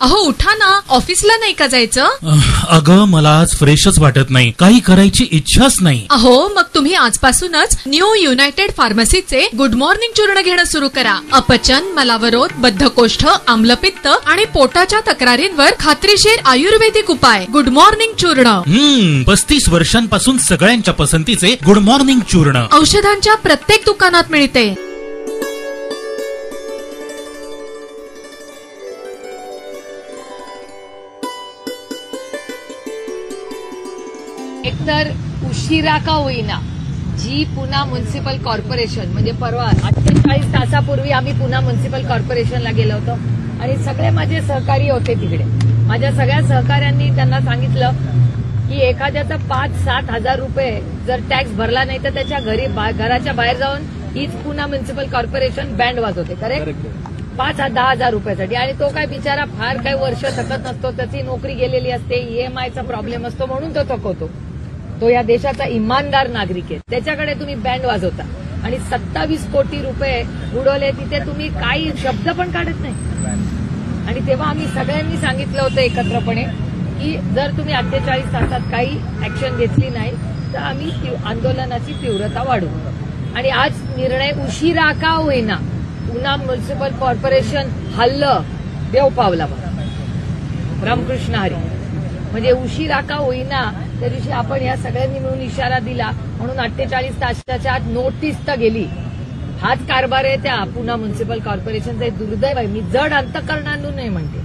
अहो उठा ना, ऑफिसला नाही का जायचं? अगं मला आज फ्रेशच वाटत नाही, काही करायची इच्छाच नाही. अहो मग तुम्ही आजपासूनच न्यू युनायटेड फार्मसीचे गुड मॉर्निंग चूर्ण घेणं सुरू करा. अपचन, मलावरोध, बद्धकोष्ठ, आम्लपित्त आणि पोटाच्या तक्रारींवर खात्रीशीर आयुर्वेदिक उपाय. गुड मॉर्निंग चूर्ण. 35 वर्षांपासून सगळ्यांच्या पसंतीचे गुड मॉर्निंग चूर्ण औषधांच्या प्रत्येक दुकानात मिळते. एकतर उशिरा का होईना जी पुणा म्युनिसिपल कॉर्पोरेशन म्हणजे परवा 48 तासापूर्वी आम्ही पुणा म्युनिसिपल कॉर्पोरेशनला गेलो होतो आणि सगळे माझे सहकारी होते तिकडे. माझ्या सगळ्या सहकाऱ्यांनी त्यांना सांगितलं की एखाद्याचा 5-7 हजार रुपये जर टॅक्स भरला नाही तर त्याच्या घराच्या बाहेर जाऊन हीच पुणा म्युनिसिपल कॉर्पोरेशन बँड वाजवते. करेक्ट? 5-10 हजार रुपयासाठी. आणि तो काय बिचारा फार काही वर्ष थकत नसतो, त्याची नोकरी गेलेली असते, ईएमआयचा प्रॉब्लेम असतो म्हणून तो थकवतो. तो या देशाचा इमानदार नागरिक आहे. त्याच्याकडे तुम्ही बँड वाजवता आणि 27 कोटी रुपये उडवले. तिथे तुम्ही काही शब्द पण काढत नाही. आणि तेव्हा आम्ही सगळ्यांनी सांगितलं होतं एकत्रपणे की जर तुम्ही 48 तासात काही ऍक्शन घेतली नाही तर आम्ही आंदोलनाची तीव्रता वाढवू. आणि आज निर्णय उशिरा का होईना पुणा म्युनिसिपल कॉर्पोरेशन हल्लं देव पावला रामकृष्ण हरी. म्हणजे उशिरा का होईना त्या दिवशी आपण या सगळ्यांनी मिळून इशारा दिला म्हणून 48 तासाच्या आत नोटीस तर गेली. हाच कारभार आहे त्या पुणा म्युनिसिपल कॉर्पोरेशनचा. दुर्दैव आहे. मी जड अंतःकरणातून नाही म्हणते,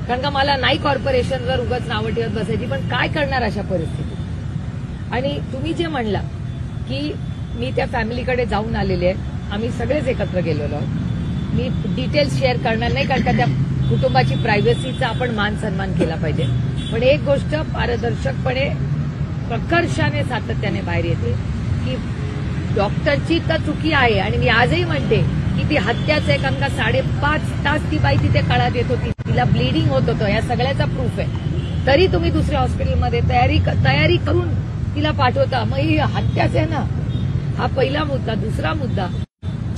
कारण का मला नाही कॉर्पोरेशनवर उगाच नावं ठेवत बसायची, पण काय करणार अशा परिस्थितीत. आणि तुम्ही जे म्हणला की मी त्या फॅमिलीकडे जाऊन आलेले आहे, आम्ही सगळेच एकत्र गेलेलो आहोत. मी डिटेल्स शेअर करणार नाही कारण का त्या कुटुंबाची प्रायव्हसीचा आपण मान सन्मान केला पाहिजे. पण एक गोष्ट पारदर्शकपणे प्रकर्षाने सातत्याने बाहेर येते की डॉक्टरची तर चुकी आहे. आणि मी आजही म्हणते की ती हत्याच आहे, कारण का 5.5 तास ती बाई तिथे काळात येत होती, तिला ब्लिडिंग होत होतं. या सगळ्याचा प्रूफ आहे. तरी तुम्ही दुसऱ्या हॉस्पिटलमध्ये तयारी करून तिला पाठवता. मग ही हत्याच आहे ना. हा पहिला मुद्दा. दुसरा मुद्दा,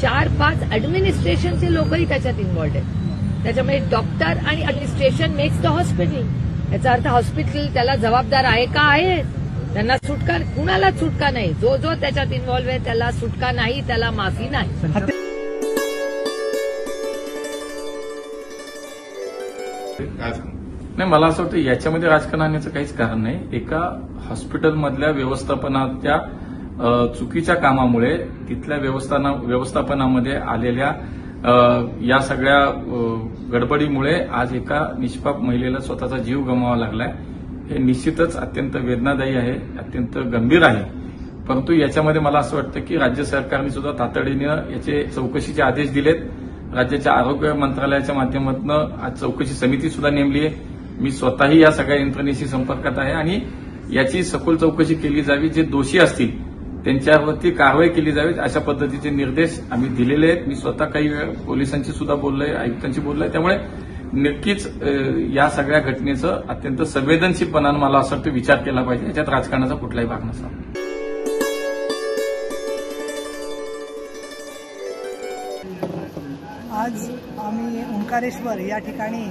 4-5 ऍडमिनिस्ट्रेशनचे लोकही त्याच्यात इन्व्हॉल्ड आहेत. त्याच्यामुळे डॉक्टर आणि ऍडमिनिस्ट्रेशन मेक्स द हॉस्पिटल. याचा अर्थ हॉस्पिटल त्याला जबाबदार आहे का? आहे. त्यांना सुटका, कुणालाच सुटका नाही. जो त्याच्यात इन्व्हॉल्व आहे त्याला सुटका नाही, त्याला माफी नाही. नाही, मला असं वाटतं याच्यामध्ये राजकारण आणण्याचं काहीच कारण नाही. एका हॉस्पिटलमधल्या व्यवस्थापनाच्या चुकीच्या कामामुळे तिथल्या व्यवस्थापनामध्ये आलेल्या या सगळ्या गडबडीमुळे आज एका निष्पाप महिलेला स्वतःचा जीव गमवावा लागलाय. हे निश्चितच अत्यंत वेदनादायी आहे, अत्यंत गंभीर आहे. परंतु याच्यामध्ये मला असं वाटतं की राज्य सरकारने सुद्धा तातडीनं याचे चौकशीचे आदेश दिलेत. राज्याच्या आरोग्य मंत्रालयाच्या माध्यमातून आज चौकशी समिती सुद्धा नेमली आहे. मी स्वतःही या सगळ्या यंत्रणेशी संपर्कात आहे आणि याची सखोल चौकशी केली जावी. जे दोषी असतील त्यांच्यावरती कारवाई केली जावी अशा पद्धतीचे निर्देश आम्ही दिलेले आहेत. मी स्वतः काही वेळ पोलिसांशी सुद्धा बोललोय, आयुक्तांशी बोललोय. त्यामुळे नक्कीच या सगळ्या घटनेचं अत्यंत संवेदनशीलपणानं मला असं वाटतं विचार केला पाहिजे. याच्यात राजकारणाचा कुठलाही भाग नसावा. आज आम्ही ओंकारेश्वर या ठिकाणी,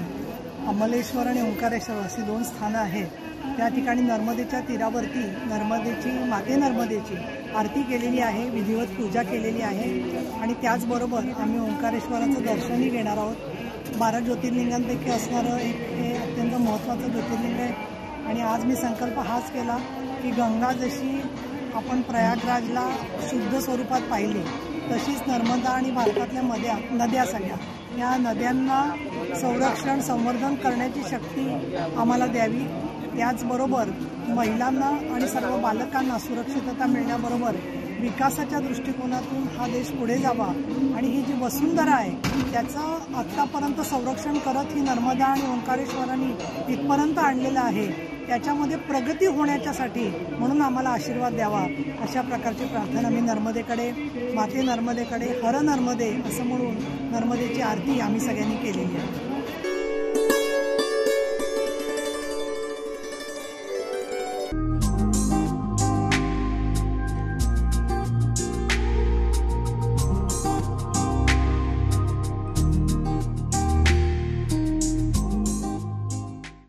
अमलेश्वर आणि ओंकारेश्वर अशी 2 स्थानं आहेत. त्या ठिकाणी नर्मदेच्या तीरावरती माते नर्मदेची आरती केलेली आहे, विधिवत पूजा केलेली आहे. आणि त्याचबरोबर आम्ही ओंकारेश्वराचं दर्शनही घेणार आहोत. 12 ज्योतिर्लिंगांपैकी असणारं हे अत्यंत महत्त्वाचं ज्योतिर्लिंग आहे. आणि आज मी संकल्प हाच केला की गंगा जशी आपण प्रयागराजला शुद्ध स्वरूपात पाहिली, तशीच नर्मदा आणि भारतातल्या नद्या सगळ्या या नद्यांना संरक्षण संवर्धन करण्याची शक्ती आम्हाला द्यावी. त्याचबरोबर महिलांना आणि सर्व बालकांना सुरक्षितता मिळण्याबरोबर विकासाच्या दृष्टिकोनातून हा देश पुढे जावा आणि ही जी वसुंधरा आहे त्याचं आत्तापर्यंत संरक्षण करत ही नर्मदा आणि ओंकारेश्वरांनी इथपर्यंत आणलेलं आहे. त्याच्यामध्ये प्रगती होण्याच्यासाठी म्हणून आम्हाला आशीर्वाद द्यावा अशा प्रकारची प्रार्थना मी नर्मदेकडे, माते नर्मदेकडे, हर नर्मदे असं म्हणून नर्मदेची आरती आम्ही सगळ्यांनी केलेली आहे.